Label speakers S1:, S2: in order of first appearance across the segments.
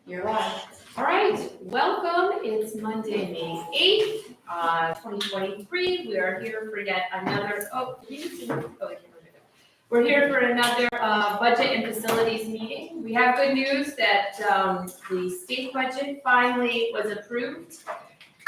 S1: You're live. All right, welcome. It's Monday, May 8th, 2023. We are here for yet another, we're here for another budget and facilities meeting. We have good news that the state budget finally was approved.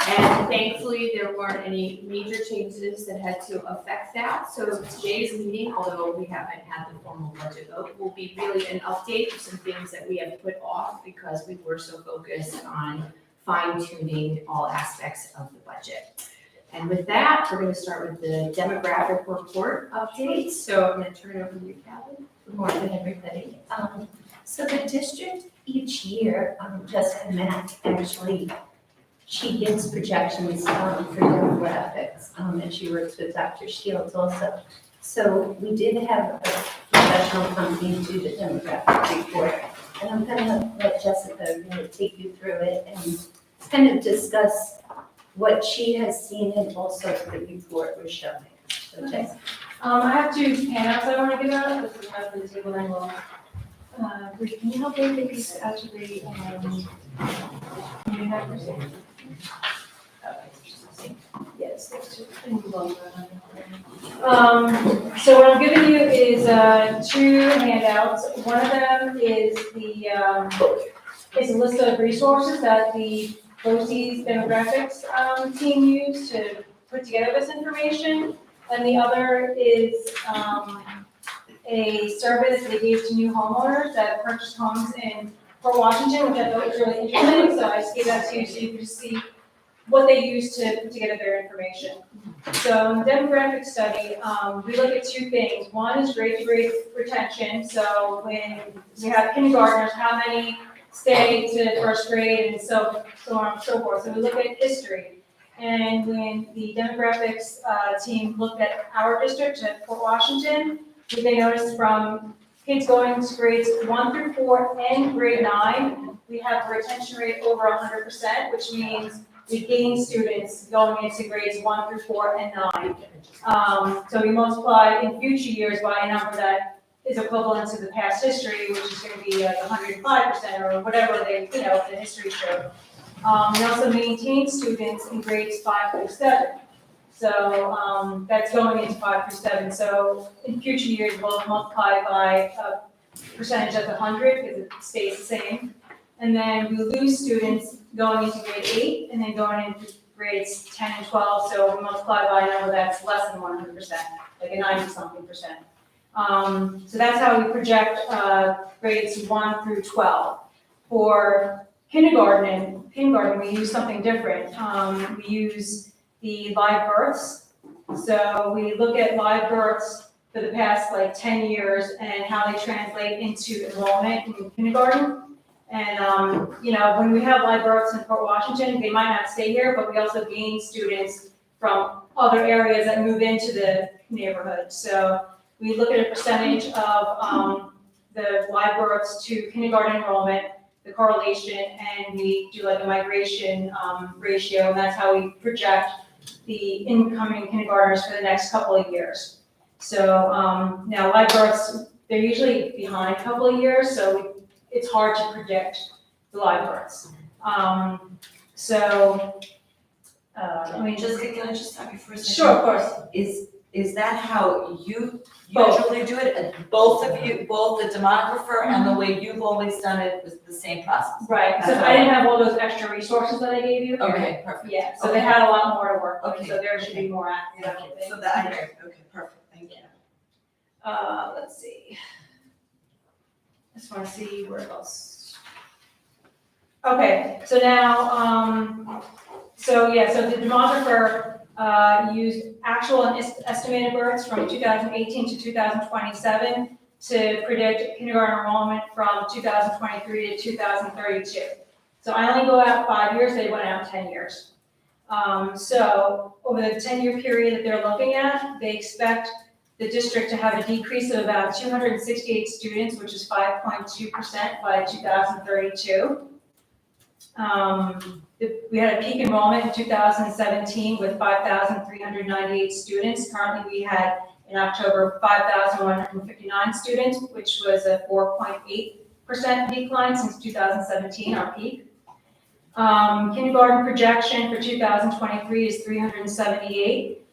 S1: And thankfully, there weren't any major changes that had to affect that. So today's meeting, although we haven't had the formal budget vote, will be really an update of some things that we have put off because we were so focused on fine tuning all aspects of the budget. And with that, we're going to start with the demographic report update. So I'm going to turn it over to you, Calvin.
S2: Good morning, everybody. So the district each year, Jessica Mack actually, she gives projections for demographics, and she works with Dr. Shields also. So we did have a professional company do the demographic report, and I'm gonna let Jessica really take you through it and kind of discuss what she has seen and also the report we're showing. So Jessica.
S3: I have two handouts I want to give out. This is not for the table, and we'll, Bruce, can you help me with these actually, yes, there's two. So what I'm giving you is, two handouts. One of them is is a list of resources that the BOCES demographics, team used to put together this information. And the other is a service they gave to new homeowners that purchased homes in Port Washington, which I thought was really interesting. So I just gave that to you so you can see what they use to put together their information. So in the demographic study, we look at two things. One is grade-to-grade retention. So when we have kindergartners, how many stay to first grade and so on and so forth. So we look at history. And when the demographics team looked at our district at Port Washington, they noticed from kids going to grades 1 through 4 and grade 9, we have a retention rate over 100%, which means we gain students going into grades 1 through 4 and 9. So we multiply in future years by a number that is equivalent to the past history, which is going to be like 105% or whatever they, the history showed. We also maintain students in grades 5 through 7. So that's going into 5 through 7. So in future years, we'll multiply by a percentage of 100 because it stays the same. And then we lose students going into grade 8 and then going into grades 10 and 12. So we multiply by a number that's less than 100%, like a 90-something%. So that's how we project grades 1 through 12. For kindergarten, we use something different. We use the live births. So we look at live births for the past 10 years and how they translate into enrollment in kindergarten. And, when we have live births in Port Washington, they might not stay here, but we also gain students from other areas that move into the neighborhood. So we look at a percentage of the live births to kindergarten enrollment, the correlation, and we do a migration ratio, and that's how we project the incoming kindergartners for the next couple of years. So now live births, they're usually behind a couple of years, so it's hard to predict the live births.
S4: Jessica, can I just stop you for a second?
S3: Sure, of course.
S4: Is that how you usually do it? Both of you, both the demographer and the way you've always done it was the same process?
S3: Right, so I didn't have all those extra resources that I gave you.
S4: Okay, perfect.
S3: Yeah, so they had a lot more to work with,
S4: Okay.
S3: so there should be more accurate.
S4: So that, okay, perfect, thank you.
S3: Let's see. I just want to see where else. Okay, so now, so the demographer used actual and estimated births from 2018 to 2027 to predict kindergarten enrollment from 2023 to 2032. So I only go out 5 years, they went out 10 years. So over the 10-year period that they're looking at, they expect the district to have a decrease of about 268 students, which is 5.2% by 2032. We had a peak enrollment in 2017 with 5,398 students. Currently, we had in October 5,159 students, which was a 4.8 decline since 2017, our peak. Kindergarten projection for 2023 is 378.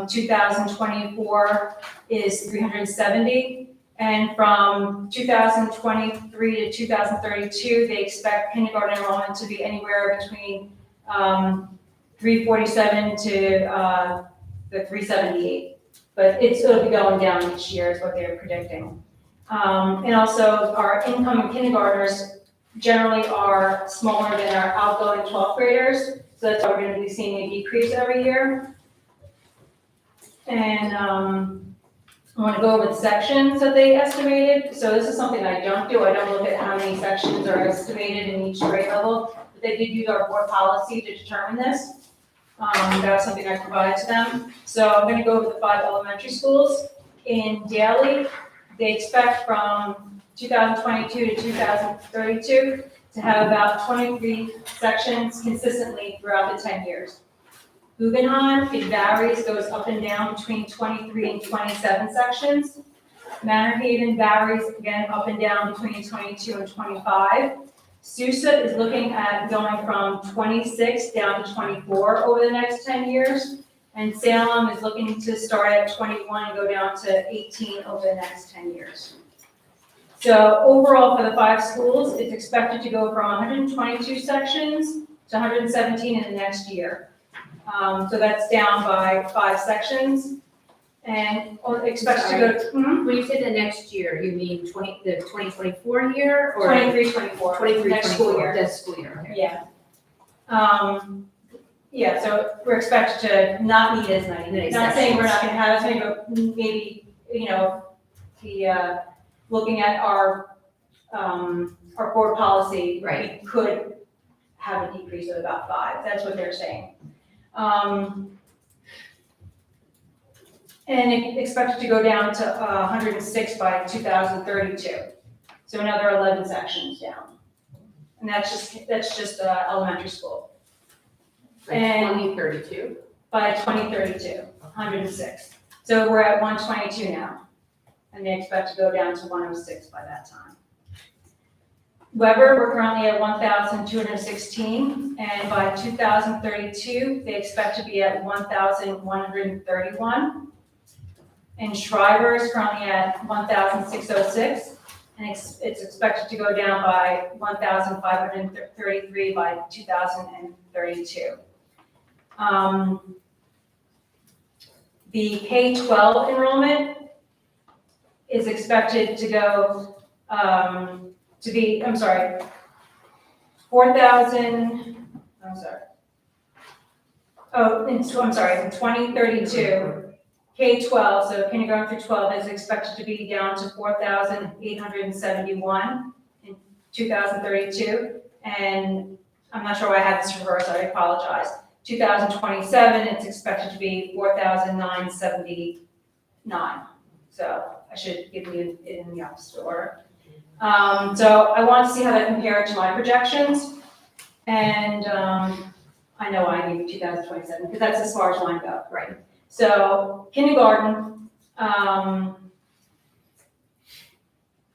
S3: 2024 is 370. And from 2023 to 2032, they expect kindergarten enrollment to be anywhere between 347 to the 378. But it'll be going down each year is what they're predicting. And also our incoming kindergartners generally are smaller than our outgoing 12th graders. So that's why we're gonna be seeing a decrease every year. And I wanna go over the sections that they estimated. So this is something I don't do. I don't look at how many sections are estimated in each grade level. But they did use our board policy to determine this. That's something I provided to them. So I'm gonna go over the 5 elementary schools. In Daly, they expect from 2022 to 2032 to have about 23 sections consistently throughout the 10 years. Guggenheim, it varies, goes up and down between 23 and 27 sections. Manor Haven varies, again, up and down between 22 and 25. Sousa is looking at going from 26 down to 24 over the next 10 years. And Salem is looking to start at 21 and go down to 18 over the next 10 years. So overall for the 5 schools, it's expected to go from 122 sections to 117 in the next year. So that's down by 5 sections. And expected to go,
S1: When you say the next year, you mean the 2024 year or?
S3: 23, 24,
S1: 23,
S3: next school
S1: 24,
S3: year.
S1: Next school year, okay.
S3: Yeah. Yeah, so we're expected to not need as many.
S1: Many
S3: Not saying we're not
S1: sections.
S3: gonna have as many, but maybe, looking at our board policy.
S1: Right.
S3: We could have a decrease of about 5, that's what they're saying. And expected to go down to 106 by 2032. So another 11 sections down. And that's just elementary school. And-
S1: 2032?
S3: By 2032, 106. So we're at 122 now. And they expect to go down to 106 by that time. Weber, we're currently at 1,216, and by 2032, they expect to be at 1,131. And Shriver is currently at 1,606, and it's expected to go down by 1,533 by 2032. The K-12 enrollment is expected to go, 2032, K-12, so kindergarten through 12 is expected to be down to 4,871 in 2032. And I'm not sure why I have this reversed, I apologize. 2027, it's expected to be 4,979. So I should give you it in the opposite order. So I want to see how that compared to my projections. And I know I gave you 2027, because that's as far as mine go.
S1: Right.
S3: So kindergarten, I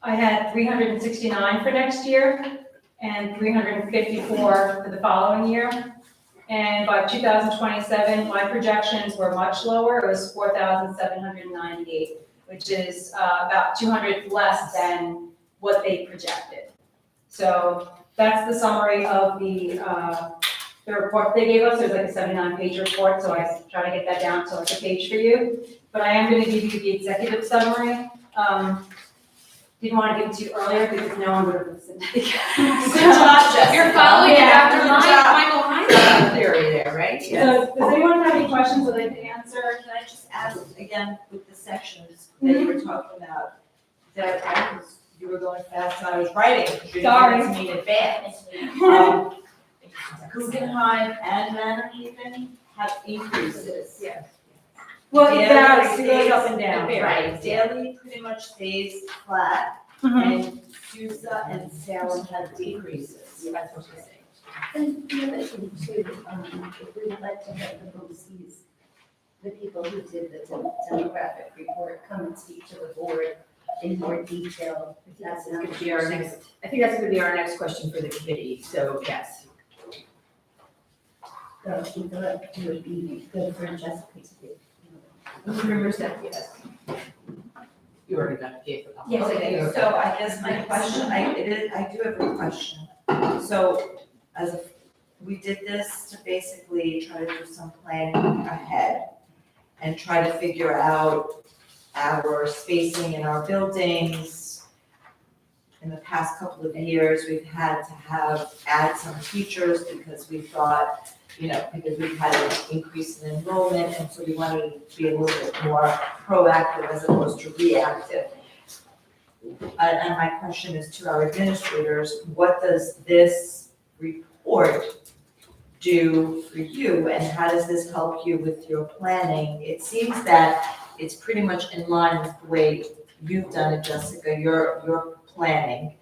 S3: had 369 for next year and 354 for the following year. And by 2027, my projections were much lower. It was 4,798, which is about 200 less than what they projected. So that's the summary of the report they gave us. There's like a 79-page report, so I try to get that down to like a page for you. But I am going to give you the executive summary. Didn't want to give it to you earlier because no one would have listened.
S4: Good job, Jessica.
S1: You're following
S3: Yeah,
S1: after
S4: good
S1: Michael
S4: job.
S1: Heinz theory there, right?
S3: So does anyone have any questions that I can answer?
S4: Can I just ask again with the sections that you were talking about, that you were going fast and I was writing, because you
S3: Sorry.
S4: didn't give it to me in advance. Guggenheim and Manor Haven have increases.
S1: Yes.
S3: Well, it
S4: Daily
S3: varies, it goes
S4: stays-
S3: up and down.
S4: Right, Daily pretty much stays flat,
S3: Mhm.
S4: and Sousa and Salem have decreases.
S1: That's what she's saying.
S2: And the other thing too, if we would like to have the BOCES, the people who did the demographic report come and speak to the board in more detail.
S1: That's gonna be our next, I think that's gonna be our next question for the committee, so yes.
S2: So I think that it would be good for Jessica to do.
S1: Remember that, yes.
S5: You already got the paper.
S2: Yes, I do.
S4: Okay, so I guess my question, I do have a question. So we did this to basically try to do some planning ahead and try to figure out our spacing in our buildings. In the past couple of years, we've had to add some teachers because we thought, because we've had an increase in enrollment, and so we wanted to be a little bit more proactive as opposed to reactive. And my question is to our administrators, what does this report do for you, and how does this help you with your planning? It seems that it's pretty much in line with the way you've done it, Jessica, your planning.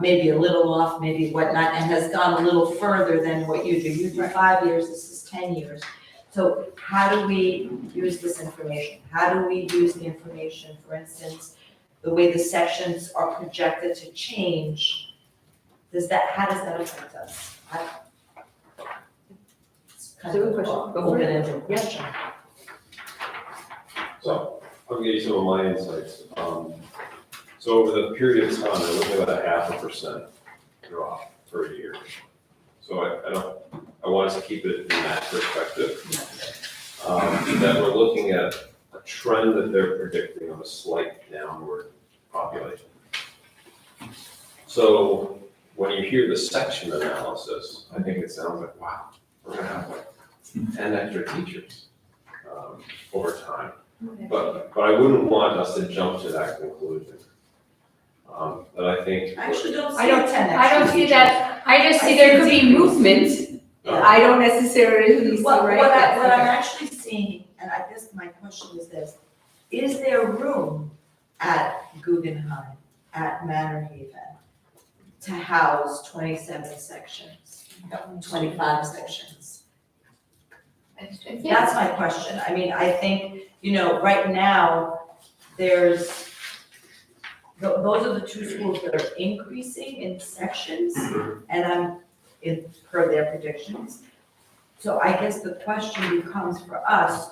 S4: Maybe a little off, maybe whatnot, and has gone a little further than what you do. You do 5 years, this is 10 years. So how do we use this information? How do we use the information, for instance, the way the sections are projected to change? How does that affect us? It's kind
S1: So
S4: of
S1: good question. Go for
S4: open-ended
S1: it.
S4: question.
S6: So I'll give you some of my insights. So over the period of time, we're looking at about 0.5% drop per year. So I want us to keep it in that perspective. That we're looking at a trend that they're predicting of a slight downward population. So when you hear the section analysis, I think it sounds like, wow, we're gonna have like 10 extra teachers over time. But I wouldn't want us to jump to that conclusion. But I think.
S4: I actually don't see
S1: I don't-
S4: 10
S1: I don't
S4: extra
S1: see
S4: teachers.
S1: that, I just
S4: I
S1: see there
S4: see
S1: could be
S4: decrease.
S1: movement.
S6: Yeah.
S1: I don't necessarily see
S4: What
S1: right
S4: I'm
S1: that's
S4: actually seeing, and I guess my question is this, is there room at Guggenheim, at Manor Haven, to house 27 sections, 25 sections? That's my question. I mean, I think, right now, those are the two schools that are increasing in sections, and per their predictions. So I guess the question becomes for us,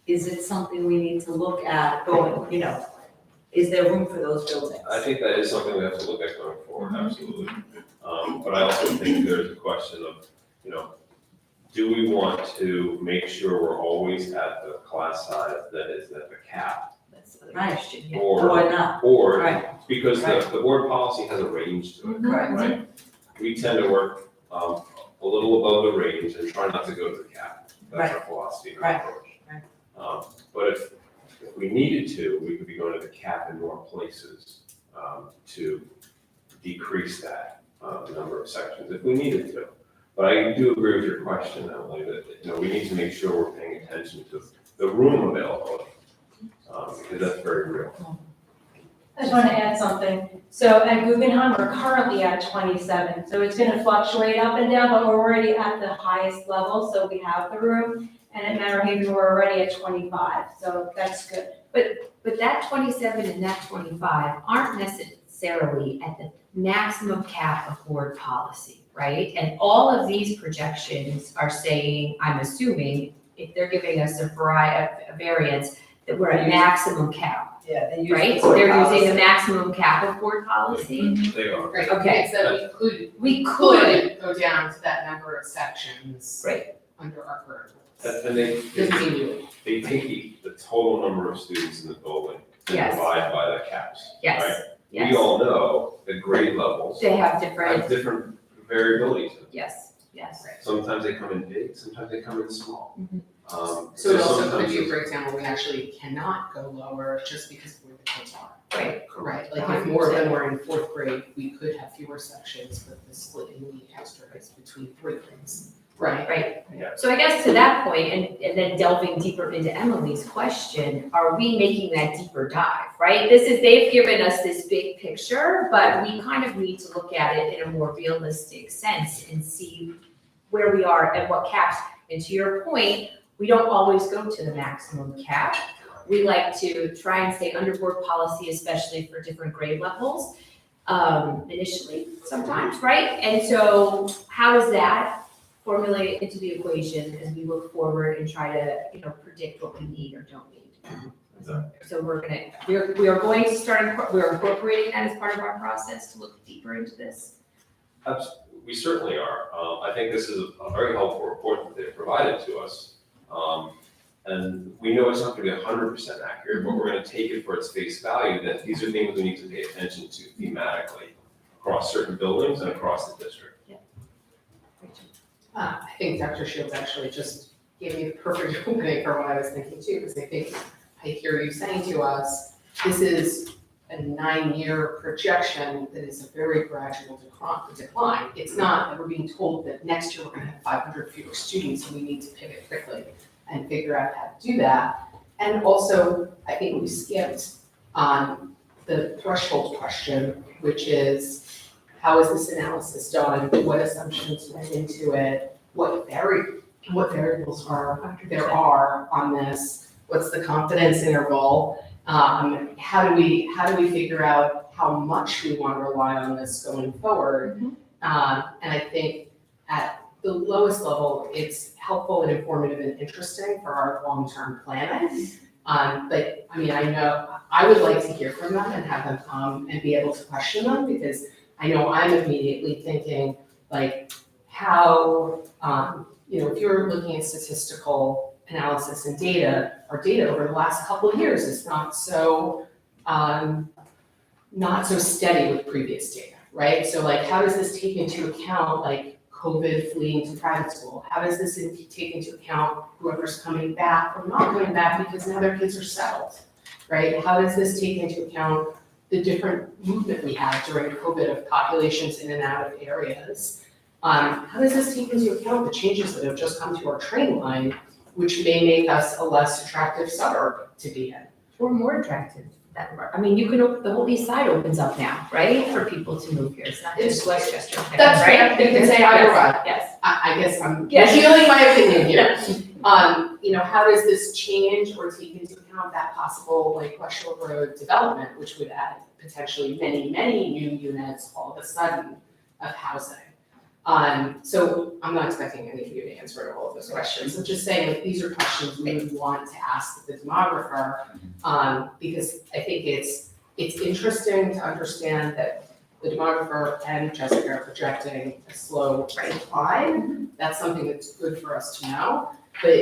S4: is it something we need to look at going, is there room for those buildings?
S6: I think that is something we have to look at going forward, absolutely. But I also think there's a question of, do we want to make sure we're always at the class size that is at the cap?
S1: That's the other
S4: Right.
S1: question, yeah.
S4: Or not?
S6: Or,
S4: Right.
S6: because the board policy has a range to it,
S4: Correct.
S6: right? We tend to work a little above the range and try not to go to the cap. That's our philosophy and our
S4: Right.
S6: approach.
S4: Right.
S6: But if we needed to, we could be going to the cap in more places to decrease that number of sections if we needed to. But I do agree with your question, Emily, that we need to make sure we're paying attention to the room availability because that's very real.
S3: I just want to add something. So at Guggenheim, we're currently at 27. So it's going to fluctuate up and down, but we're already at the highest level, so we have the room. And at Manor Haven, we're already at 25, so that's good.
S1: But that 27 and that 25 aren't necessarily at the maximum cap of board policy, right? And all of these projections are saying, I'm assuming, if they're giving us a variance, that we're at maximum cap,
S4: Yeah, they use.
S1: right?
S4: board
S1: They're
S4: policy.
S1: using the maximum cap of board policy.
S6: They are.
S5: Right,
S1: Okay.
S5: so
S1: We could,
S5: go down to that number of sections.
S1: Right.
S5: Under our current rules.
S6: And they
S5: Doesn't mean you would.
S6: they take the total number of students in the building and
S1: Yes.
S6: divide by the caps.
S1: yes,
S6: right?
S1: yes.
S6: We all know the grade levels
S1: They have different,
S6: have different variabilities.
S1: yes, yes.
S6: Sometimes they come in big, sometimes they come in small.
S1: Mhm.
S5: So it also could
S6: sometimes
S5: be a
S6: it's-
S5: breakdown where we actually cannot go lower just because of where the kids are.
S1: Right.
S5: Right, like if more of them were in fourth grade, we could have fewer sections, but the split in the extra is between 3 grades. Right.
S1: Right.
S6: Yeah.
S1: So I guess to that point, and then delving deeper into Emily's question, are we making that deeper dive, right? They've given us this big picture, but we kind of need to look at it in a more realistic sense and see where we are and what caps. And to your point, we don't always go to the maximum cap.
S7: we like to try and stay under board policy, especially for different grade levels, initially sometimes, right? And so how does that formulate into the equation as we look forward and try to, predict what we need or don't need? So we are going to start, we're incorporating that as part of our process to look deeper into this.
S6: We certainly are. I think this is a very helpful report that they've provided to us. And we know it's not gonna be 100% accurate, but we're gonna take it for its face value, that these are things we need to pay attention to thematically across certain buildings and across the district.
S5: I think Dr. Shields actually just gave me the perfect opening for what I was thinking too, because I think I hear you saying to us, this is a 9-year projection that is a very gradual decline. It's not that we're being told that next year we're gonna have 500 fewer students and we need to pivot quickly and figure out how to do that. And also, I think we skipped on the threshold question, which is, how is this analysis done? What assumptions went into it? What variables there are on this? What's the confidence interval? How do we figure out how much we want to rely on this going forward? And I think at the lowest level, it's helpful and informative and interesting for our long-term planning. But I mean, I know I would like to hear from them and have them come and be able to question them, because I know I'm immediately thinking like how, if you're looking at statistical analysis and data, our data over the last couple of years is not so steady with previous data, right? So like, how does this take into account like COVID fleeing to private school? How does this take into account whoever's coming back or not coming back because now their kids are settled, right? How does this take into account the different movement we had during COVID of populations in and out of areas? How does this take into account the changes that have just come to our train line, which may make us a less attractive suburb to be in?
S7: Or more attractive. I mean, you can open, the whole east side opens up now, right, for people to move here. It's not just Westchester.
S5: That's
S7: right?
S5: fair. You can say either way.
S7: Yes.
S5: I guess I'm
S7: Yes.
S5: revealing my opinion here. How does this change or take into account that possible like West Shore Road development, which would add potentially many, many new units all of a sudden of housing? So I'm not expecting any of you to answer all of those questions. I'm just saying like these are questions we would want to ask the demographer, because I think it's interesting to understand that the demographer and Jessica are projecting a slow decline. That's something that's good for us to know, but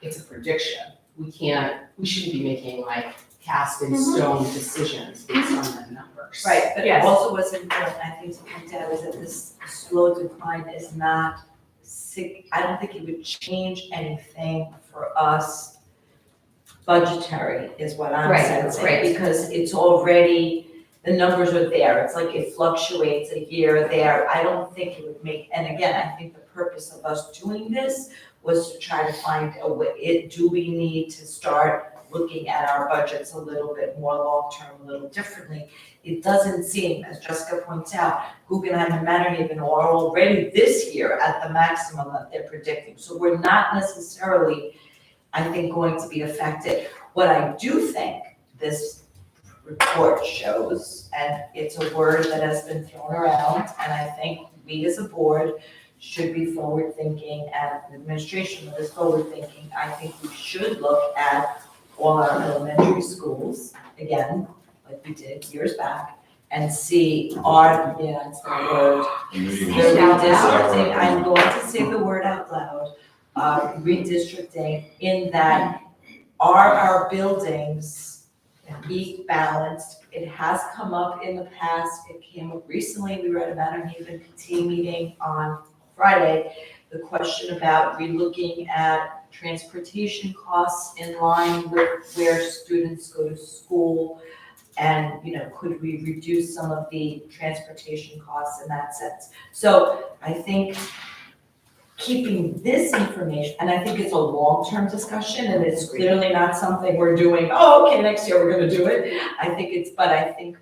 S5: it's a prediction. We shouldn't be making like cast in stone decisions based on the numbers.
S4: Right, but
S7: Yes.
S4: also what's important, I think, to point out is that this slow decline is not, I don't think it would change anything for us budgetary, is what I'm
S7: Right,
S4: sensing.
S7: right.
S4: Because it's already, the numbers are there, it's like it fluctuates a year there. I don't think it would make, and again, I think the purpose of us doing this was to try to find a way, do we need to start looking at our budgets a little bit more long-term, a little differently. It doesn't seem, as Jessica points out, Guggenheim and Mannerhaven are already this year at the maximum that they're predicting. So we're not necessarily, I think, going to be affected. What I do think this report shows, and it's a word that has been thrown around, and I think we as a board should be forward-thinking, and the administration that is forward-thinking. I think we should look at all our elementary schools, again, like we did years back, and see it's the word, the redistricting, I'm going to say the word out loud, redistricting, in that are our buildings balanced? It has come up in the past, it came up recently, we were at a Mannerhaven PT meeting on Friday, the question about relooking at transportation costs in line with where students go to school, and, could we reduce some of the transportation costs in that sense? So I think keeping this information, and I think it's a long-term discussion, and it's clearly not something we're doing, next year we're gonna do it. I think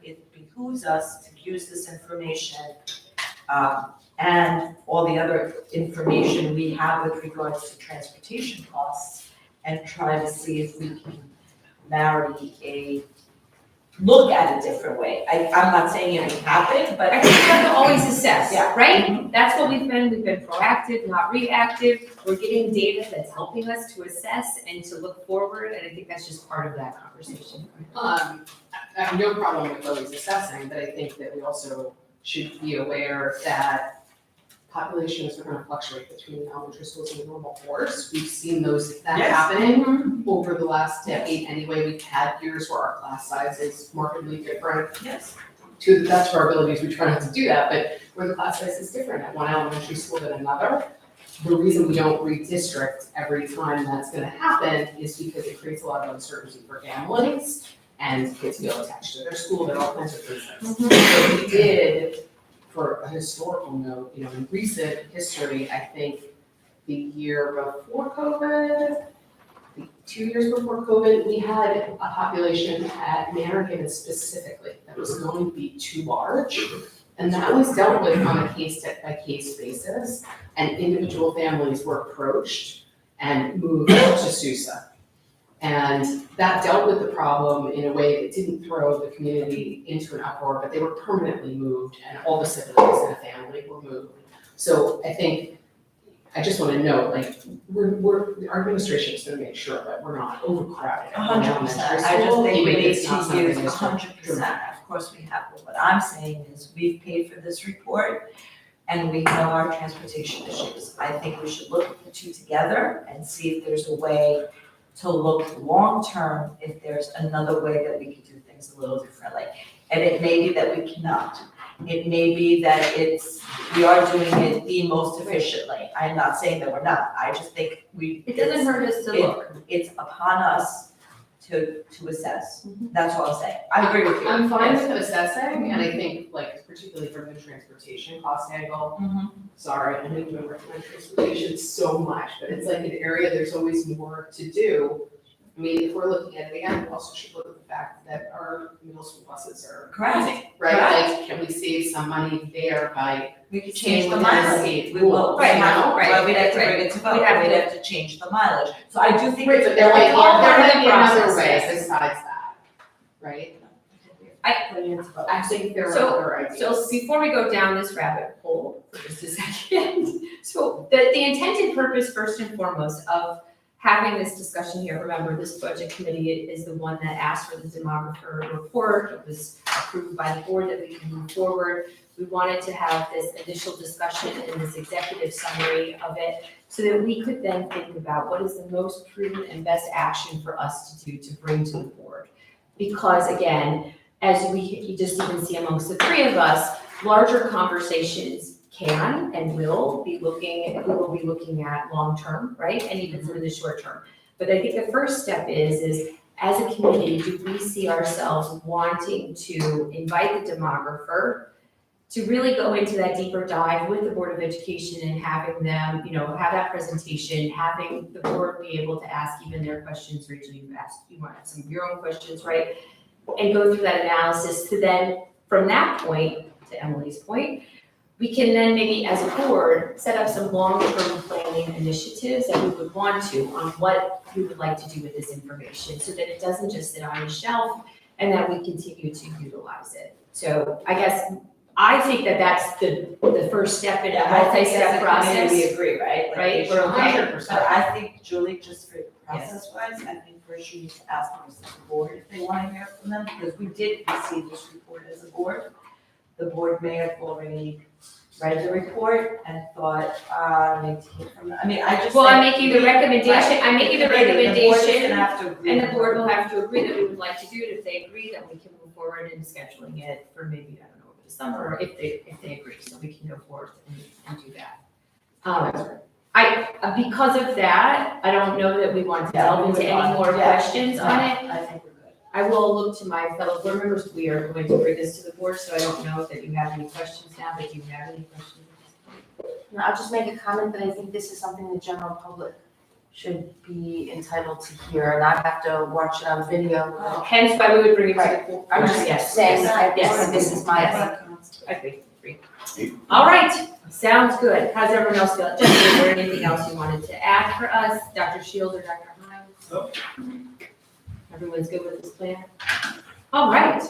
S4: it behooves us to use this information, and all the other information we have with regards to transportation costs, and try to see if we can marry a, look at a different way. I'm not saying it would happen, but
S7: I think we have to always assess,
S4: Yeah.
S7: right? That's what we've been proactive, not reactive. We're getting data that's helping us to assess and to look forward, and I think that's just part of that conversation.
S5: I have no problem with always assessing, but I think that we also should be aware that populations are gonna fluctuate between elementary schools and the normal course. We've seen that
S4: Yes.
S5: happening over the last decade anyway. We've had years where our class size is markedly different.
S4: yes.
S5: To the best of our abilities, we try not to do that, but where the class size is different at one elementary school than another, the reason we don't redistrict every time that's gonna happen is because it creates a lot of uncertainty for families and kids feel attached to their school, there are all kinds of reasons. So we did, for a historical note, in recent history, I think the year before COVID, the 2 years before COVID, we had a population at Marion specifically that was going to be too large. And that was dealt with on a case-by-case basis, and individual families were approached and moved to Sousa. And that dealt with the problem in a way that didn't throw the community into an uproar, but they were permanently moved and all the siblings in the family were moved. So I think, I just wanna note, our administration is gonna make sure that we're not overcrowded at one
S4: 100%.
S5: elementary
S4: I just
S5: school,
S4: think
S5: even
S4: we
S5: if
S4: need
S5: it's not
S4: to
S5: something
S4: use
S5: that's
S4: 100%. Of course we have, but what I'm saying is we've paid for this report and we know our transportation issues. I think we should look at the two together and see if there's a way to look long-term, if there's another way that we could do things a little differently. And it may be that we cannot. It may be that we are doing it the most efficiently. I'm not saying that we're not. I just think
S7: It doesn't hurt us to look.
S4: it's upon us to assess. That's all I'm saying. I agree with you.
S5: I'm fine
S4: Yes.
S5: with assessing, and I think, particularly from the transportation cost angle, sorry, I know you don't recommend transportation so much, but it's like an area there's always more to do. I mean, if we're looking at it again, we also should look at the fact that our middle school buses are
S4: Correct.
S5: crazy, right? Like, can we save some money there by
S4: We could
S5: staying
S4: change the
S5: within the
S4: mileage.
S5: state
S4: We will,
S5: rules,
S4: right,
S5: you know?
S4: well, we'd have to
S7: right.
S4: bring it to vote,
S7: We'd have
S4: we'd
S7: to-
S4: have to change the mileage. So I do think
S5: Right,
S4: it's
S5: but there might be,
S7: all part of
S5: there
S7: the
S5: might be another
S7: process,
S5: way
S7: yes.
S5: besides that, right? I think there are
S7: So-
S5: other ideas.
S7: So before we go down this rabbit hole for just a second, so the intended purpose, first and foremost, of having this discussion here, remember, this budget committee is the one that asked for the demographer report. It was approved by the board that we can move forward. We wanted to have this initial discussion and this executive summary of it so that we could then think about what is the most prudent and best action for us to do to bring to the board. Because again, as you just even see amongst the three of us, larger conversations can and will be looking at long-term, right? And even some of the short-term. But I think the first step is as a committee, do we see ourselves wanting to invite the demographer to really go into that deeper dive with the Board of Education and having them, have that presentation, having the board be able to ask even their questions, Rachel, you want to have some of your own questions, right? And go through that analysis to then, from that point, to Emily's point, we can then maybe as a board, set up some long-term planning initiatives that we would want to on what we would like to do with this information so that it doesn't just sit on the shelf and that we continue to utilize it. So I guess, I think that that's the first step in a multi-step process.
S4: We agree, right? Like,
S7: Right,
S4: they
S7: we're
S4: should-
S7: okay.
S5: 100%.
S4: But I think, Julie, just for process-wise, I think first you need to ask the board if they want to hear from them, because we did receive this report as a board. The board may have already read the report and thought, I need to hear from them. I mean, I just.
S7: Well, I'm
S4: think-
S7: making the recommendation,
S4: Right.
S7: I'm making the
S4: The board is
S7: recommendation.
S4: gonna have to agree.
S7: And the board will have to agree that we would like to do it. If they agree, then we can move forward in scheduling it for maybe, I don't know, over the summer, or if they agree, so we can go forth and do that. Because of that, I don't know that we want to
S4: Yeah,
S7: delve
S4: we
S7: into
S4: would
S7: any
S4: want-
S7: more
S4: yeah.
S7: questions on it.
S4: I think we're good.
S7: I will look to my fellow board members. We are going to bring this to the board, so I don't know that you have any questions now, but do you have any questions?
S8: No, I'll just make a comment that I think this is something the general public should be entitled to hear, not have to watch it on video.
S7: Hence why we would bring it to the board.
S8: I'm just
S7: Yes,
S8: saying,
S7: yes,
S8: yes, this is my.
S7: yes. Agree. All right, sounds good. How's everyone else feel? Jessica, is there anything else you wanted to add for us? Dr. Shields or Dr. Hines? Everyone's good with this plan? All right,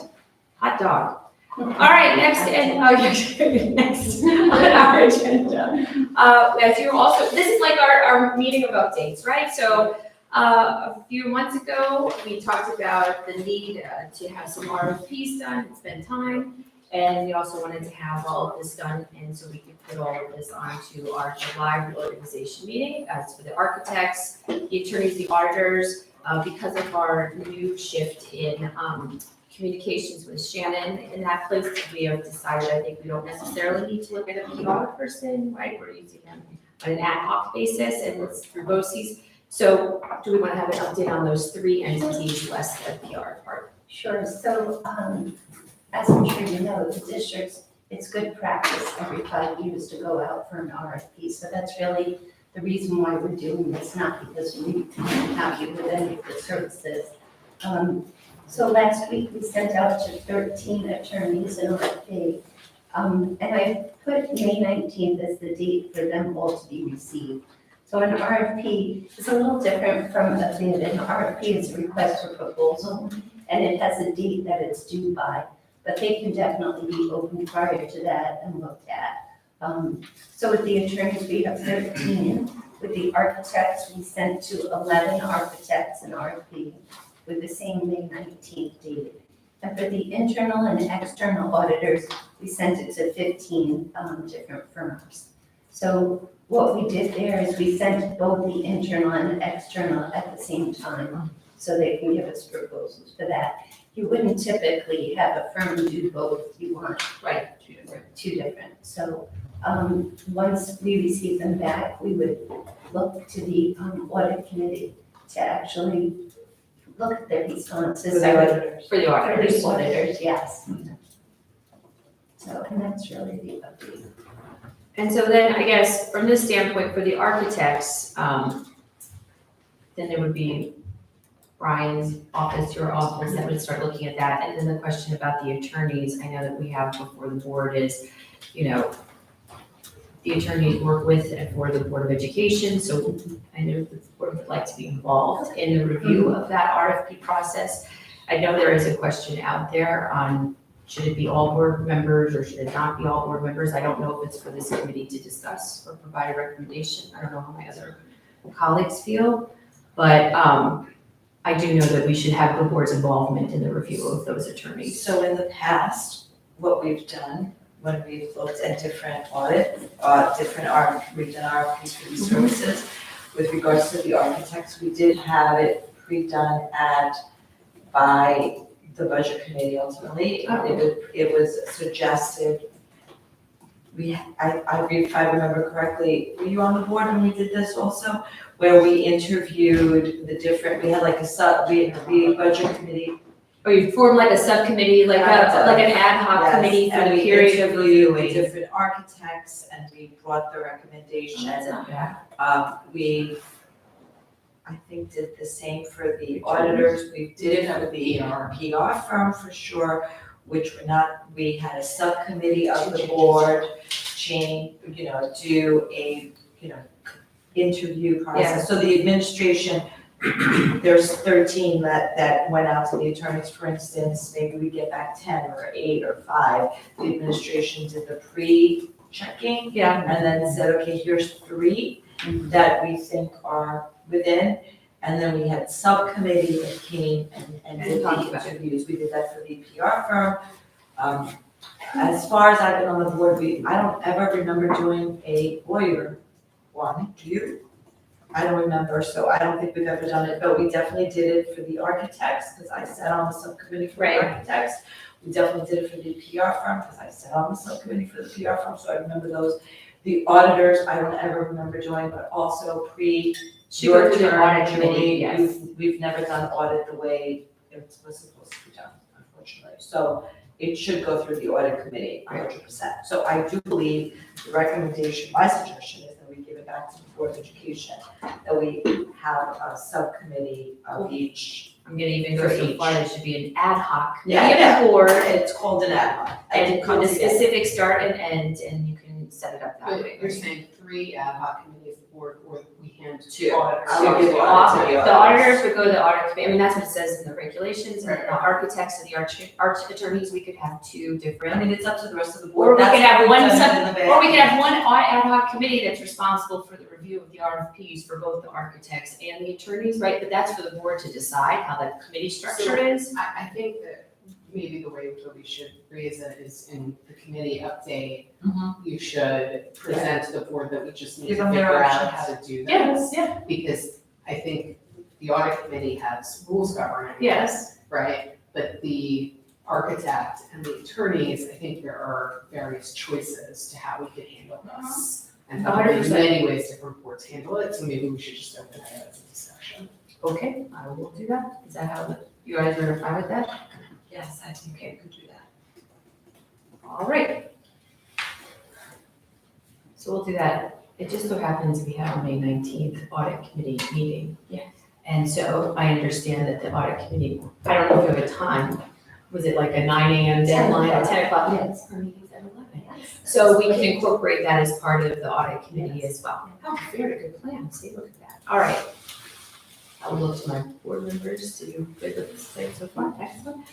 S7: hot dog. All right, next, next on our agenda. As you're also, this is like our meeting of updates, right? So, a few months ago, we talked about the need to have some RFPs done and spend time. And we also wanted to have all of this done, and so we could put all of this onto our July reorganization meeting. As for the architects, the attorneys, the auditors, because of our new shift in communications with Shannon in that place, we have decided, I think we don't necessarily need to look at a PR person, right? We're using them on an ad hoc basis, and it's through BOCES. So do we want to have an update on those 3 entities less the PR part?
S2: Sure, so, as I'm sure you know, the districts, it's good practice every 5 years to go out for an RFP. So that's really the reason why we're doing this, not because we're happy with any of the services. So last week, we sent out to 13 attorneys an RFP. And I put May 19th as the date for them all to be received. So an RFP is a little different from a bid. An RFP is a request for proposal, and it has a date that it's due by. But they can definitely be opened prior to that and looked at. So with the attorneys, we have 13. With the architects, we sent to 11 architects an RFP with the same May 19th date. And for the internal and external auditors, we sent it to 15 different firms. So what we did there is we sent both the internal and external at the same time, so they can give us proposals for that. You wouldn't typically have a firm do both, you want two different. So once we receive them back, we would look to the audit committee to actually look at their responses.
S7: For the auditors. For the
S2: For
S7: auditors.
S2: the auditors, yes. So, and that's really the update.
S7: And so then, I guess, from this standpoint, for the architects, then there would be Brian's office, your office, that would start looking at that. And then the question about the attorneys, I know that we have before the board is, you know, the attorneys work with and for the Board of Education, so I know the board would like to be involved in the review of that RFP process. I know there is a question out there on, should it be all board members or should it not be all board members? I don't know if it's for this committee to discuss or provide a recommendation. I don't know how my other colleagues feel, but I do know that we should have the board's involvement in the review of those attorneys.
S4: So in the past, what we've done when we've looked at different audits, we've done RFPs for these services. With regards to the architects, we did have it pre-done by the budget committee ultimately. It was suggested, if I remember correctly, were you on the board when we did this also? Where we interviewed we had like the budget committee.
S7: Or you form like a subcommittee, like an ad hoc
S4: Yes,
S7: committee for
S4: and
S7: the
S4: we
S7: period of
S4: interviewed
S7: reviewing.
S4: different architects and we brought the recommendation.
S7: That's not bad.
S4: We, I think, did the same for the auditors. We did it for the PR firm for sure, which we had a subcommittee of the board, do a, interview process. So the administration, there's 13 that went out to the attorneys, for instance, maybe we get back 10 or 8 or 5. The administration did the pre-checking.
S7: Yeah.
S4: And then said, okay, here's 3 that we think are within. And then we had subcommittee that came and did the interviews. We did that for the PR firm. As far as I've been on the board, I don't ever remember doing a lawyer one, do you? I don't remember, so I don't think we've ever done it, but we definitely did it for the architects, because I sat on the subcommittee for the architects. We definitely did it for the PR firm, because I sat on the subcommittee for the PR firm, so I remember those. The auditors, I don't ever remember doing, but also your
S7: Should go through the
S4: turn,
S7: audit committee,
S4: Julie,
S7: yes.
S4: we've never done audit the way it was supposed to be done, unfortunately. So it should go through the audit committee, 100%. So I do believe the recommendation, my suggestion is that we give it back to the Board of Education, that we have a subcommittee of each.
S7: I'm gonna even go so far, there should be an ad hoc
S4: Yeah.
S7: board.
S4: It's called an ad hoc.
S7: And with a specific start and end, and you can set it up that
S5: But
S7: way.
S5: you're saying 3 ad hoc committees, or we hand
S4: 2.
S5: auditors.
S4: I'll give the
S7: The
S4: audit to the
S7: auditors would go to the audit committee, I mean, that's what it says in the regulations, and the architects and the arch attorneys, we could have 2
S4: I
S7: different.
S4: mean, it's up to the rest of the
S7: Or
S4: board.
S7: we could
S4: That's
S7: have
S4: what
S7: one
S4: we've done
S7: sub-
S4: in the bid.
S7: Or we could have one ad hoc committee that's responsible for the review of the RFPs for both the architects and the attorneys, right? But that's for the board to decide how that committee structure is.
S5: I think that maybe the way that we should raise it is in the committee update, you should present to the board that we just need
S4: Give
S5: to
S4: them their
S5: figure out
S4: options.
S5: how to do
S7: Yes,
S5: this. Because I think the audit committee has rules governing.
S7: Yes.
S5: Right, but the architect and the attorneys, I think there are various choices to how we could handle this. And probably in
S7: 100%.
S5: many ways different boards handle it, so maybe we should just open it as a discussion.
S7: Okay, I will do that. Is that how you guys are fine with that?
S4: Yes, I think we could do that.
S7: All right. So we'll do that. It just so happens we have a May 19th audit committee meeting.
S2: Yes.
S7: And so I understand that the audit committee, I don't know if you have a time, was it like a 9 a.m. deadline or 10 o'clock?
S2: Yes.
S7: Our meeting's at 11. So we can incorporate that as part of the audit committee as well. Oh, very good plan. See, look at that. All right. I'll look to my board members to do good with this thing so far. Excellent.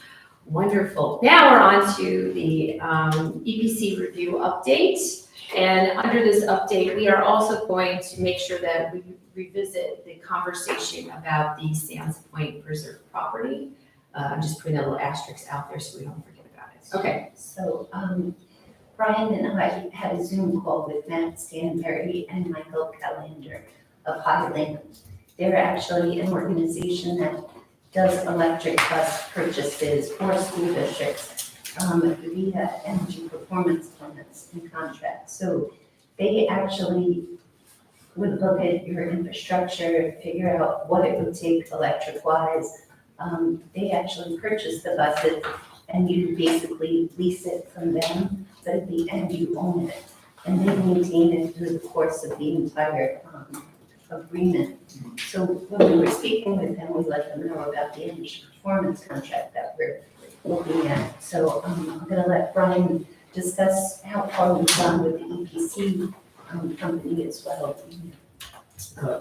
S7: Wonderful. Now we're on to the EPC review update. And under this update, we are also going to make sure that we revisit the conversation about the Sands Point Preserve property. I'm just putting a little asterisk out there so we don't forget about it. Okay.
S2: So, Brian and I had a Zoom call with Matt Stanberry and Michael Callander of Highland. They're actually an organization that does electric bus purchases for school districts via energy performance plans and contracts. So they actually would look at your infrastructure, figure out what it would take electric-wise. They actually purchase the buses and you basically lease it from them, but at the end you own it. And they maintain it through the course of the entire agreement. So when we were speaking with them, we let them know about the energy performance contract that we're looking at. So I'm gonna let Brian discuss how far we've gone with the EPC company as well.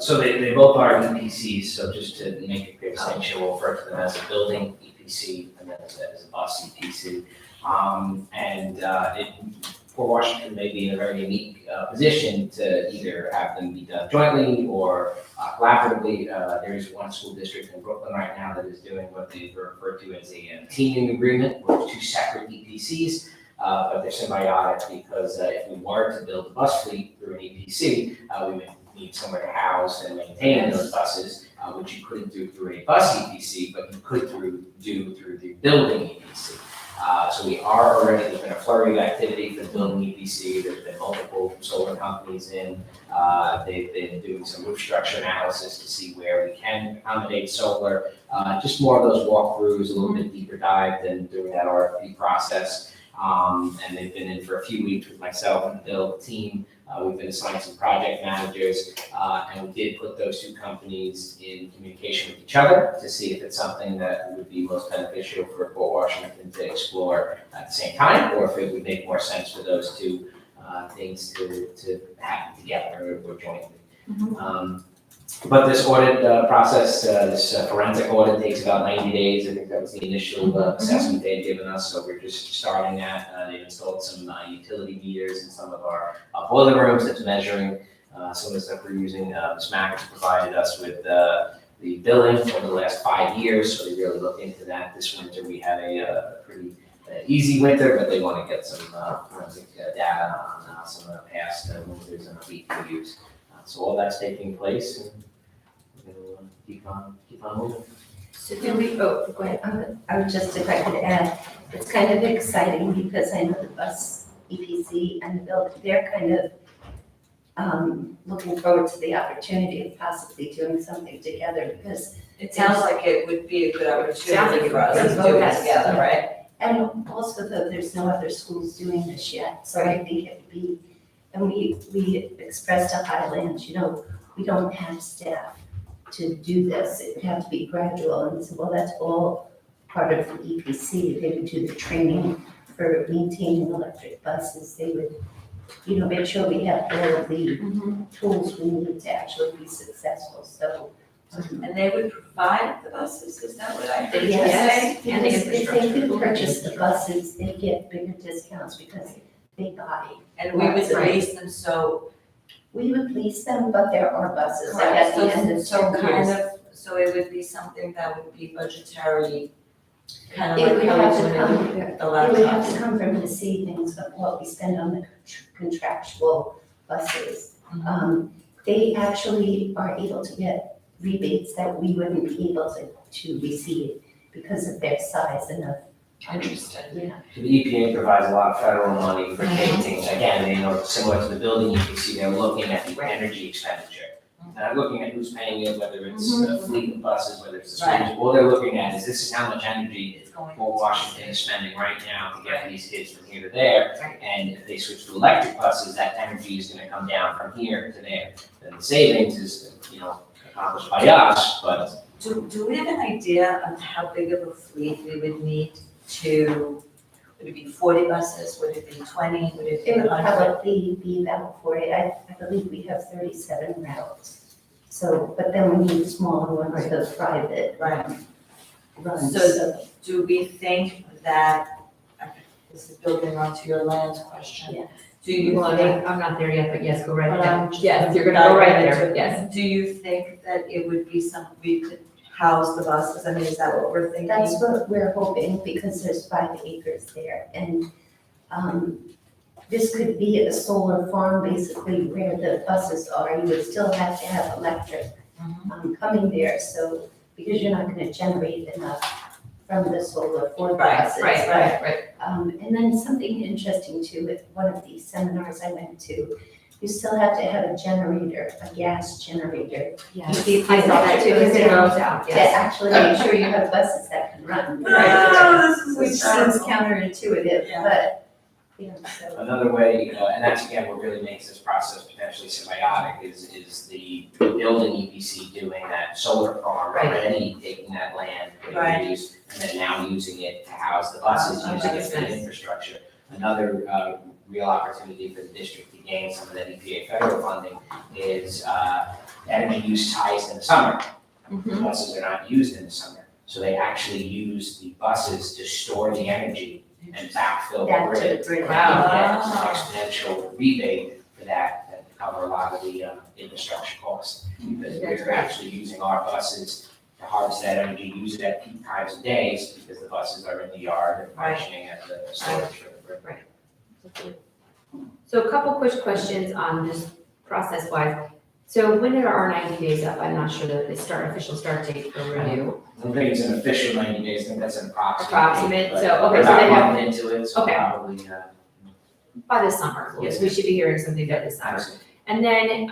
S9: So they both are EPCs, so just to make it clear, essentially, we'll refer to them as a building EPC and then as a bus EPC. Port Washington may be in a very unique position to either have them be done jointly or collaboratively. There is one school district in Brooklyn right now that is doing what they refer to as a teaming agreement with 2 separate EPCs. But they're symbiotic because if we were to build a bus fleet through an EPC, we would need somewhere to house and maintain those buses, which you couldn't do through a bus EPC, but you could do through the building EPC. So we are already, there's been a flurry of activity for the building EPC. There's been multiple solar companies in. They've been doing some roof structure analysis to see where we can accommodate solar. Just more of those walkthroughs, a little bit deeper dive than during that RFP process. And they've been in for a few weeks with myself and Bill, the team. We've been assigned some project managers, and we did put those 2 companies in communication with each other to see if it's something that would be most beneficial for Port Washington to explore at the same time, or if it would make more sense for those 2 things to happen together or jointly. But this audit process, this forensic audit takes about 90 days. I think that was the initial assessment they'd given us, so we're just starting that. They've installed some utility meters in some of our boiler rooms that's measuring some of the stuff we're using. SMAC has provided us with the billing over the last 5 years, so they really looked into that. This winter, we had a pretty easy winter, but they want to get some forensic data on some of the past winters and heat we use. So all that's taking place, and we're gonna keep on moving.
S7: So do we, go ahead.
S2: I would just, if I could add, it's kind of exciting because I know the bus EPC and the building, they're kind of looking forward to the opportunity of possibly doing something together because
S4: It sounds like it would be a good
S7: Sounds
S4: opportunity
S7: like
S4: for us
S7: it
S4: to
S7: would.
S4: do it
S2: Yes.
S4: together, right?
S2: and also though there's no other schools doing this yet, so I think it would be, and we expressed to Highland, you know, we don't have staff to do this, it would have to be gradual, and so, well, that's all part of the EPC, they would do the training for maintaining electric buses, they would make sure we have all of the tools we need to actually be successful, so.
S4: And they would provide the buses, is that what I heard you
S2: Yes,
S4: say?
S7: and the
S2: because if they do
S7: infrastructure.
S2: purchase the buses, they get bigger discounts because they buy.
S4: And we would
S2: Right.
S4: lease them, so,
S2: We would lease them, but there are buses, like at the end of
S4: so
S2: 10
S4: kind
S2: years.
S4: of, so it would be something that would be budgetary, kind of
S2: It
S4: like
S2: would
S4: how
S2: have
S4: we
S2: to
S4: do
S2: come,
S4: the
S2: it would have to
S4: laptops.
S2: come from the savings of what we spend on the contractual buses. They actually are able to get rebates that we wouldn't be able to receive because of their size and of.
S4: Interesting.
S2: Yeah.
S9: So the EPA provides a lot of federal money for taking, again, similar to the building, you can see they're looking at the energy expenditure. And I'm looking at who's paying it, whether it's a fleet of buses, whether it's the schools, all they're looking at is this is how much energy
S4: It's going.
S9: Fort Washington is spending right now to get these kids from here to there. And if they switch to electric buses, that energy is gonna come down from here to there. And the savings is, accomplished by us, but
S4: Do we have an idea of how big of a fleet we would need to, would it be 40 buses, would it be 20, would it be
S2: It would
S4: 100?
S2: probably be about 40. I believe we have 37 routes. So, but then we need smaller ones, those private
S4: Right.
S2: runs.
S4: So- Do we think that, this is building onto your land question.
S2: Yeah.
S4: Do you
S7: Well,
S4: think,
S7: I'm not there yet, but yes, go right
S4: But
S7: there.
S4: I'm just
S7: Yes, you're gonna
S4: dive
S7: go right
S4: into
S7: there,
S4: it.
S7: yes.
S4: Do you think that it would be something we could house the buses? I mean, is that what we're thinking?
S2: That's what we're hoping, because there's 5 acres there, and, this could be a solar farm, basically, where the buses are, you would still have to have electric, coming there, so, because you're not gonna generate enough from the solar for the
S4: Right,
S2: buses.
S7: Right.
S2: And then something interesting too, at one of these seminars I went to, you still have to have a generator, a gas generator,
S7: Yes.
S2: You
S7: I saw that too, because it goes out,
S2: to
S7: yes.
S2: actually make sure you have buses that can run.
S4: Oh, this is
S2: Which seems
S4: hysterical.
S2: counterintuitive,
S4: Yeah.
S2: but, so.
S9: another way, and that's again what really makes this process potentially symbiotic is the building EPC doing that solar farm
S7: Right.
S9: already, taking that land,
S4: Right.
S9: putting it use, and then now using it to house the buses,
S7: Oh,
S9: using it
S7: that's
S9: for the
S7: nice.
S9: infrastructure. Another real opportunity for the district to gain some of that EPA federal funding is energy use ties in the summer. The buses are not used in the summer, so they actually use the buses to store the energy and backfill the
S2: That to
S9: grid.
S2: the grid.
S9: Wow. Get an exponential rebate for that to cover a lot of the infrastructure costs. Because we're actually using our buses to harvest that energy, use it at peak times of days, because the buses are in the yard and functioning as a storage for the grid.
S7: So a couple quick questions on this process-wise. So when are our 90 days up? I'm not sure the official start date for renew.
S9: I don't think it's an official 90 days, I think that's an approximate.
S7: Approximate,
S9: but
S7: so, okay,
S9: we're
S7: so
S9: about
S7: they
S9: a
S7: have-
S9: month into it, so
S7: Okay.
S9: probably,
S7: By this summer, yes, we should be hearing something by this summer.
S9: honestly.
S7: And then,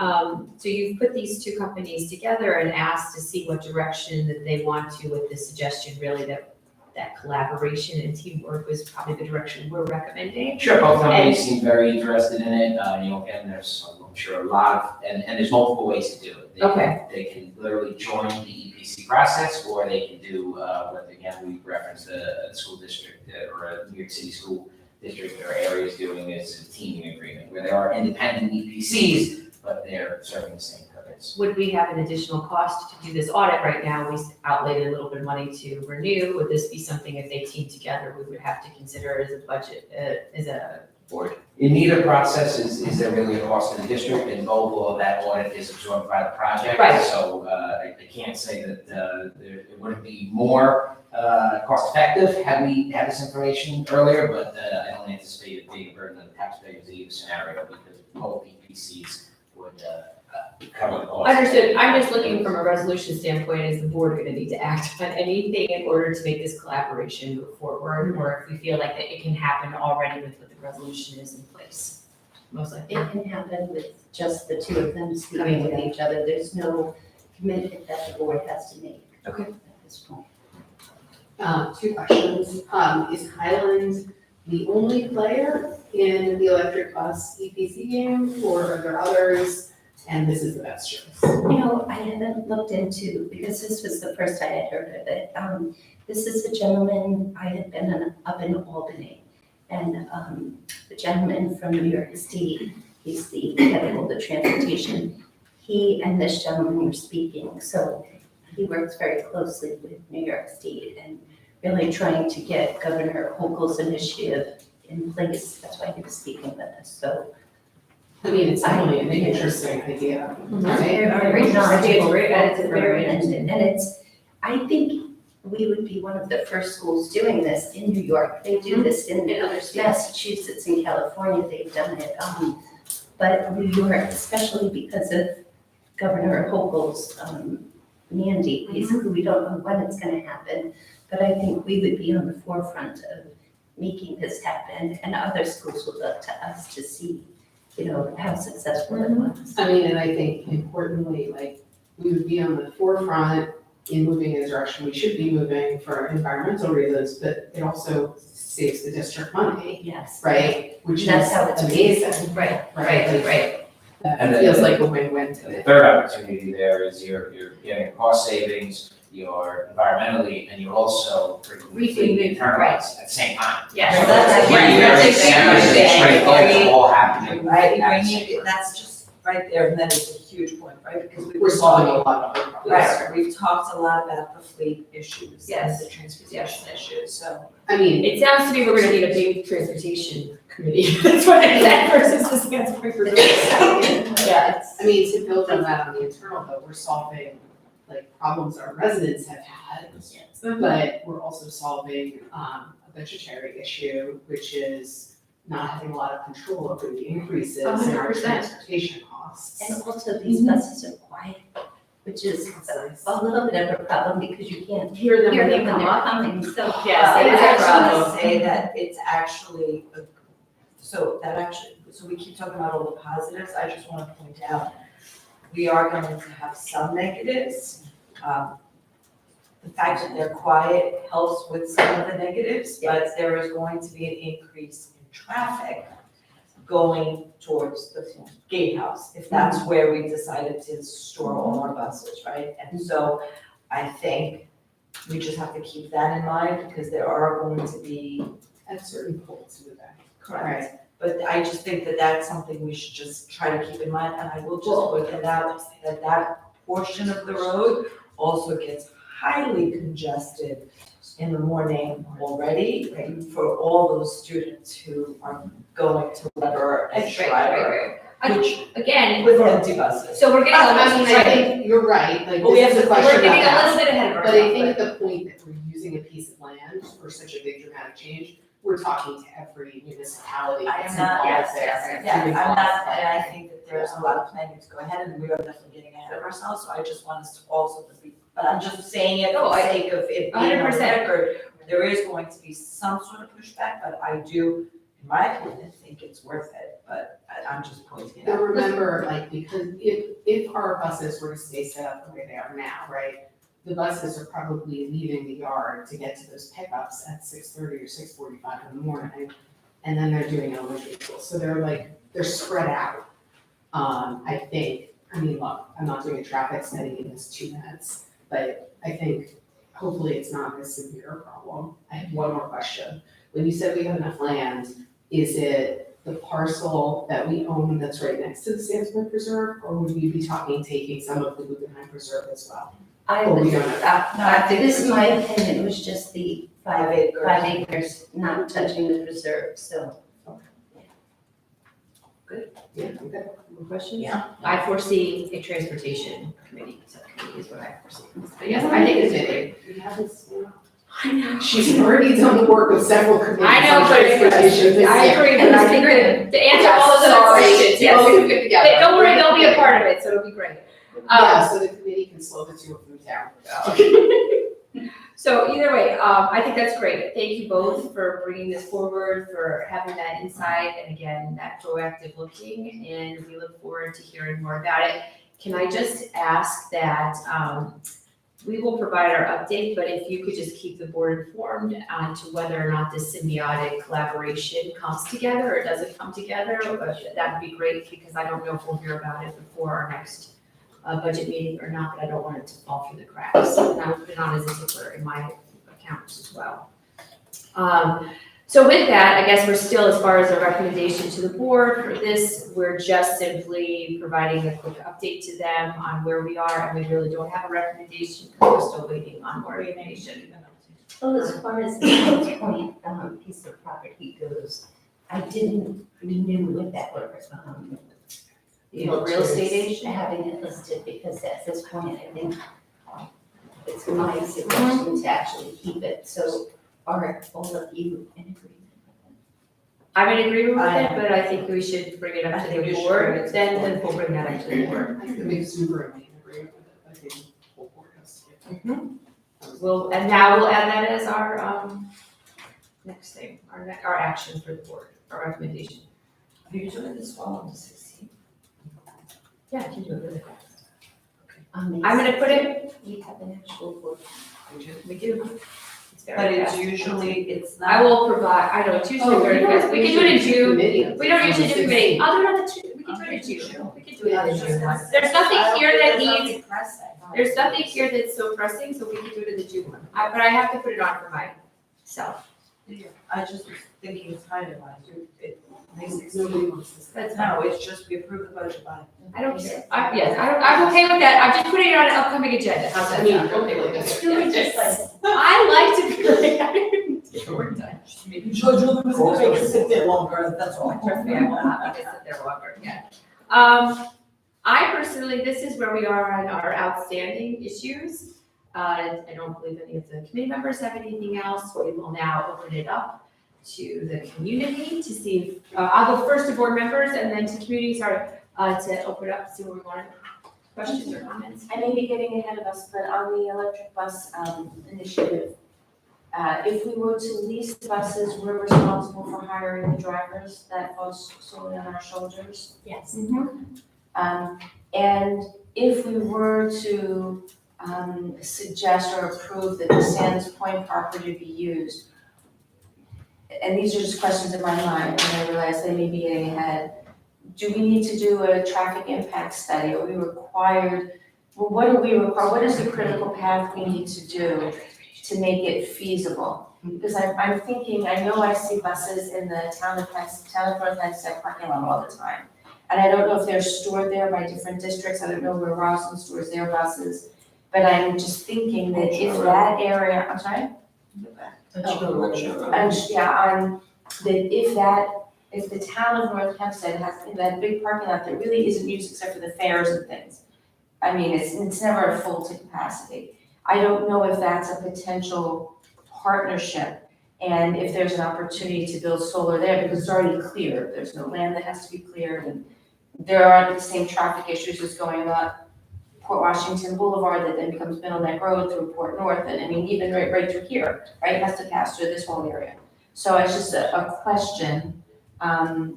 S7: so you've put these two companies together and asked to see what direction that they want to with the suggestion, really, that collaboration and teamwork was probably the direction we're recommending.
S9: Sure, both companies seem very interested in it, and there's, I'm sure, a lot of, and there's multiple ways to do it. They can-
S7: Okay.
S9: They can literally join the EPC process, or they can do, what, again, we referenced a school district, or a New York City school district or areas doing this, a teaming agreement, where there are independent EPCs, but they're serving the same purpose.
S7: Would we have an additional cost to do this audit right now? We outlaid a little bit of money to renew. Would this be something, if they team together, we would have to consider as a budget, as a board?
S9: In neither process is there really a cost to the district, and all of that audit is absorbed by the project.
S7: Right.
S9: So I can't say that it wouldn't be more cost effective had we had this information earlier, but I don't anticipate it being a burden on the taxpayers either scenario, because both EPCs would cover the cost.
S7: Understood. I'm just looking from a resolution standpoint, is the board gonna need to act on anything in order to make this collaboration move forward? Or if we feel like that it can happen already with what the resolution is in place? Most likely.
S2: It can happen with just the two of them speaking with each other. There's no commitment that the board has to make.
S7: Okay.
S2: At this point.
S5: 2 questions. Is Highland the only player in the electric bus EPC game, or are there others? And this is the best choice.
S2: I haven't looked into, because this was the first I had heard of it. This is a gentleman, I had been up in Albany, And the gentleman from New York State, he's the head of all the transportation, he and this gentleman were speaking. So he works very closely with New York State and really trying to get Governor Hochul's initiative in place. That's why he was speaking with us. So
S5: I mean, it's definitely an interesting idea, right?
S2: very knowledgeable.
S1: It's very
S2: And it's, I think we would be one of the first schools doing this in New York. They do this in
S1: other states.
S2: Massachusetts and California, they've done it. But New York, especially because of Governor Hochul's mandate, basically, we don't know when it's gonna happen. But I think we would be on the forefront of making this happen, and other schools would look to us to see, how successful it was.
S5: I mean, and I think importantly, like, we would be on the forefront in moving in the direction we should be moving for environmental reasons, but it also saves the district money,
S2: Yes.
S5: right? Which is
S2: That's how it's made.
S5: amazing,
S2: Right,
S5: right?
S2: right.
S9: And
S5: That
S9: the-
S5: feels like a win-win to
S9: The
S5: me.
S9: third opportunity there is you're getting cost savings, you're environmentally, and you're also reaping the internalize at the same time.
S1: Yes.
S9: So
S4: That's
S9: it's
S4: right.
S9: three
S4: That's
S9: very
S4: exactly
S9: separate,
S4: right.
S9: straight goals all happening
S4: Right,
S9: at
S4: when
S9: the same
S4: you,
S9: time.
S4: that's just right there, and that is a huge point, right? Because we
S5: We're solving a lot of other problems.
S4: Right, we've talked a lot about the fleet issues and
S1: Yes.
S4: the transportation issues, so.
S5: I mean,
S1: It sounds to me we're gonna need a big transportation committee. That's what I said versus the Stansbury Preserve.
S5: yeah, I mean, to build on that on the internal though, we're solving like problems our residents have had. But we're also solving a budgetary issue, which is not having a lot of control over the increases in our
S1: 100%.
S5: transportation costs.
S2: And also these buses are quiet, which is a little bit of a problem because you can't
S1: Hear them
S2: hear
S1: when they
S2: them when
S1: come
S2: they're
S1: up.
S2: coming, so.
S1: Yes, it is a
S4: I actually
S1: problem.
S4: want to say that it's actually, so we keep talking about all the positives, I just want to point out, we are going to have some negatives. The fact that they're quiet helps with some of the negatives, but there is going to be an increase in traffic going towards the gatehouse, if that's where we decided to store all our buses, right? And so I think we just have to keep that in mind, because there are going to be.
S5: At certain points in the day.
S4: Correct. But I just think that that's something we should just try to keep in mind, and I will just point it out, that portion of the road also gets highly congested in the morning already, for all those students who are going to Weber and Schreiber, which,
S1: Again,
S4: with empty buses.
S1: so we're getting,
S5: I mean, I
S1: right,
S5: think you're right, like,
S4: But we
S5: this is
S4: have
S5: a
S4: to-
S5: question
S1: we're getting
S5: about
S1: a little bit ahead of
S5: But I
S1: ourselves.
S5: think the point that we're using a piece of land for such a big dramatic change, we're talking to every municipality
S4: I
S5: that's
S4: am not,
S5: involved
S1: yes,
S5: there.
S1: yes,
S4: Yeah,
S5: Doing
S4: I'm
S5: all
S4: not,
S5: that.
S4: and I think that there's a lot of planning to go ahead, and we are definitely getting ahead of ourselves, so I just want us to also be, but I'm just saying it for the sake of it being on
S1: 100%.
S4: record. There is going to be some sort of pushback, but I do, in my opinion, think it's worth it, but I'm just pointing it
S5: But
S4: out.
S5: remember, like, because if our buses were to stay set up the way they are now, right? The buses are probably leaving the yard to get to those pickups at 6:30 or 6:45 in the morning. And then they're doing elementary school, so they're spread out. I think, I mean, look, I'm not doing a traffic study in this 2 minutes, but I think hopefully it's not a severe problem. I have one more question. When you said we have enough land, is it the parcel that we own that's right next to the Sandsburg Preserve? Or would we be talking taking some of the Guggenheim Preserve as well?
S2: I
S5: Or we
S2: would,
S5: don't know.
S4: No, I think
S2: this is my opinion, it was just the 5
S4: acres.
S2: 5 acres, not touching the preserve, so.
S5: Yeah, okay.
S1: More questions?
S4: Yeah.
S1: I foresee a transportation committee, subcommittee is what I foresee. But yes, I think it's good.
S5: We haven't seen-
S1: I know.
S5: She's already done work with several committees
S1: I know,
S5: on
S1: but
S5: transportation this
S1: I
S5: year.
S1: agree, but I think that to answer all of
S5: Yes,
S1: those questions, yes.
S5: All good together.
S1: But don't worry, they'll be a part of it, so it'll be great.
S5: Yeah, so the committee can slow the two of them down.
S1: So either way, I think that's great. Thank you both for bringing this forward, for having that insight, and again, that proactive looking, and we look forward to hearing more about it. Can I just ask that, we will provide our update, but if you could just keep the board informed to whether or not this symbiotic collaboration comes together or doesn't come together, that would be great, because I don't know if we'll hear about it before our next budget meeting or not, but I don't want it to fall through the cracks. And I would put it on as a tickler in my accounts as well.
S7: So with that, I guess we're still, as far as a recommendation to the board for this, we're just simply providing a quick update to them on where we are, and we really don't have a recommendation, because we're still waiting on more information.
S2: Well, as far as the Mills Point, piece of property goes, I didn't renew with that,
S7: Real estate agent?
S2: having it listed, because at this point, I think it's my suggestion to actually keep it, so are all of you in agreement with it?
S7: I'm in agreement with
S4: I
S7: it, but I think we should bring it
S4: I
S7: up to
S4: think
S7: the
S4: you should bring
S7: board,
S4: it to
S7: then we'll bring that up to the board.
S5: I think it makes super amazing agreement with it, I think the whole board has to get.
S7: We'll, and now we'll add that as our, next thing, our action for the board, our recommendation.
S4: Are you doing this well on the 16th?
S7: Yeah, I can do it really fast.
S2: I'm
S7: I'm gonna put it,
S2: You have an actual board.
S7: we do. It's very
S4: But it's
S7: fast.
S4: usually, it's not.
S7: I will provide, I know, it's usually very fast, we can do it in June, we don't usually do committee, I'll do it on the we can do it in June, we can do it in June. There's nothing here that needs, there's nothing here that's so pressing, so we can do it in the June one, but I have to put it on for myself.
S4: I just was thinking time-wise, it makes it.
S5: Nobody wants to say.
S7: That's
S4: No, it's just we approve the budget by.
S7: I don't care, I'm okay with that, I'm just putting it on an upcoming agenda, how's that?
S5: I mean,
S7: sound?
S5: okay with it.
S7: It's really just like, I like to be like, I didn't get the work done.
S10: Jojo was gonna make us sit there longer, that's all.
S7: Trust me, I will not sit there longer, yeah. I personally, this is where we are on our outstanding issues. I don't believe any of the committee members have anything else, so we will now open it up to the community to see, if I'll go first to board members and then to community, sorry, to open up, see what we want, questions or comments.
S8: I may be getting ahead of us, but on the electric bus initiative, if we were to lease the buses, we're responsible for hiring the drivers. That falls solely on our shoulders.
S2: Yes.
S8: And if we were to suggest or approve that the Sands Point property be used, and these are just questions in my mind, and I realize they may be getting ahead, do we need to do a traffic impact study? Are we required, well, what do we require, what is the critical path we need to do to make it feasible? Because I'm thinking, I know I see buses in the town of North Hempstead parking lot all the time. And I don't know if they're stored there by different districts, I don't know where Roslyn stores their buses. But I'm just thinking that if that area, I'm sorry? And if the town of North Hempstead has that big parking lot that really isn't used except for the fairs and things. I mean, it's never full to capacity. I don't know if that's a potential partnership and if there's an opportunity to build solar there because it's already cleared. There's no land that has to be cleared and there aren't the same traffic issues as going up Port Washington Boulevard that then becomes Middle Neck Road through Port North, and I mean, even right through here, right, it has to pass through this whole area. So it's just a question,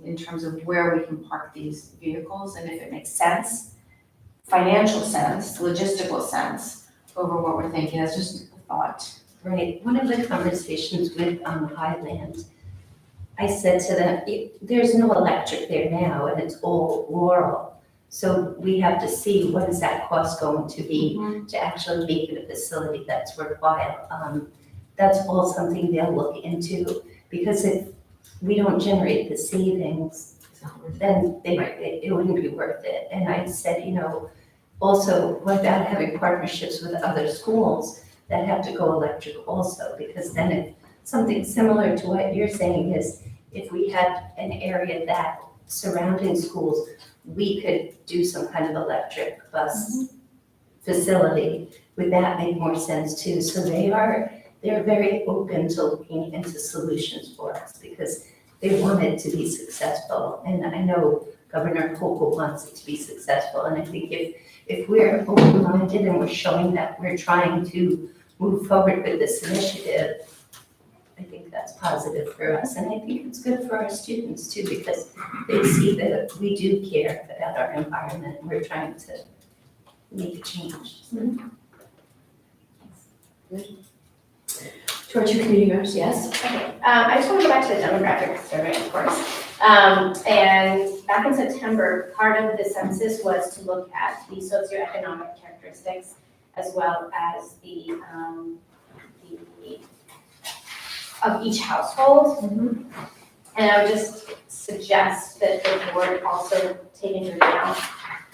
S8: in terms of where we can park these vehicles, and if it makes sense, financial sense, logistical sense, over what we're thinking, that's just a thought.
S2: Right, one of the conversations with Highland, I said to them, there's no electric there now and it's all rural. So we have to see what is that cost going to be to actually make it a facility that's worthwhile. That's all something they'll look into, because if we don't generate the savings, then it wouldn't be worth it. And I said, also, what about having partnerships with other schools that have to go electric also? Because then if something similar to what you're saying is, if we had an area that surrounding schools, we could do some kind of electric bus facility. Would that make more sense too? So they're very open to looking into solutions for us because they want it to be successful. And I know Governor Hochul wants it to be successful. And I think if we're open-minded and we're showing that we're trying to move forward with this initiative, I think that's positive for us, and I think it's good for our students too, because they see that we do care about our environment, and we're trying to make a change.
S7: Towards your community members, yes?
S11: Okay, I just want to go back to the demographic survey, of course. And back in September, part of the census was to look at the socioeconomic characteristics as well as the of each household. And I would just suggest that the board also take into account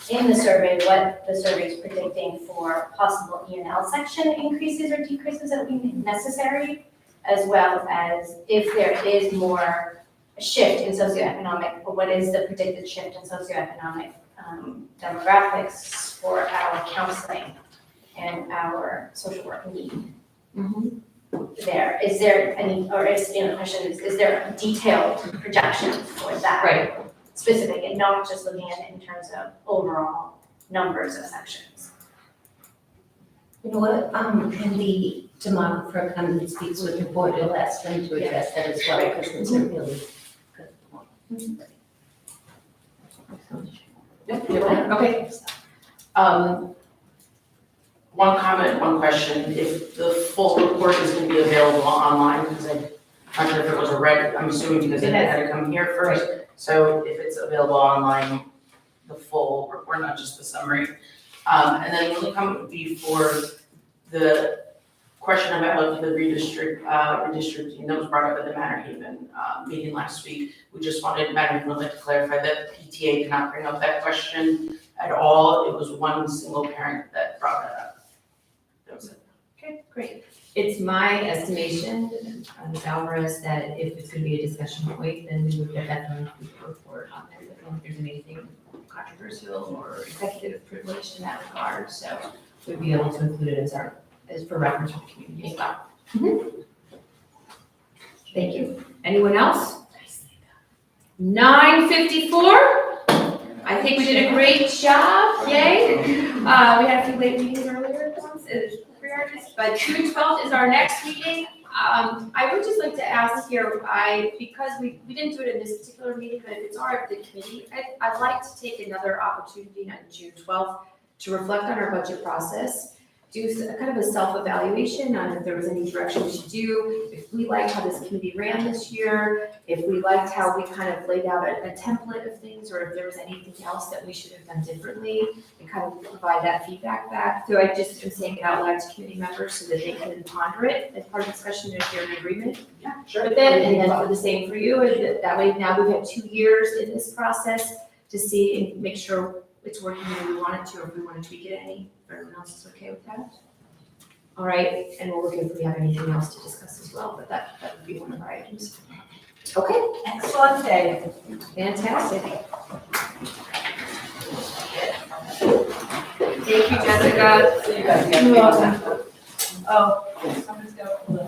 S11: in the survey what the survey is predicting for possible E&L section increases or decreases that would be necessary, as well as if there is more shift in socioeconomic, or what is the predicted shift in socioeconomic demographics for our counseling and our social work need. There, is there any, or is, the question is there a detailed projection for that?
S7: Right.
S11: Specific, and not just looking at it in terms of overall numbers of sections.
S2: You know what, can the demographer come and speak with the board, we'll ask them to address that as well, because it's a really good point.
S7: Yep, you're right. Okay.
S12: One comment, one question, if the full report is gonna be available online, because I'm not sure if it was a I'm assuming because it had to come here first. So if it's available online, the full report, not just the summary. And then the only comment would be for the question about the redistricting that was brought up at the Manor Haven meeting last week. We just wanted, Manor Haven would like to clarify that PTA did not bring up that question at all. It was one single parent that brought it up. That was it.
S7: Okay, great. It's my estimation, Ms. Alvarez, that if it's gonna be a discussion point, then we would get that from the report on there. I don't know if there's anything controversial or executive privilege in that regard, so we'd be able to include it as for reference for the community as well. Thank you. Anyone else? 9:54. I think we did a great job, yay. We had a few late meetings earlier, but June 12th is our next meeting. I would just like to ask here, because we didn't do it in this particular meeting, but if it's all right with the committee, I'd like to take another opportunity on June 12th to reflect on our budget process, do kind of a self-evaluation on if there was any direction we should do, if we liked how this committee ran this year, if we liked how we kind of laid out a template of things, or if there was anything else that we should have done differently, and kind of provide that feedback back. So I just am saying it out loud to committee members so that they can ponder it as part of the discussion if you're in agreement.
S12: Yeah, sure.
S7: But then, and then for the same for you, is that way now we've had 2 years in this process to see and make sure it's working the way we want it to, or if we want to tweak it any, if everyone else is okay with that. All right, and we'll look if we have anything else to discuss as well, but that would be one of our items. Okay,
S4: Excellent day.
S7: fantastic. Thank you, Jessica.
S4: You guys get me on that. Oh,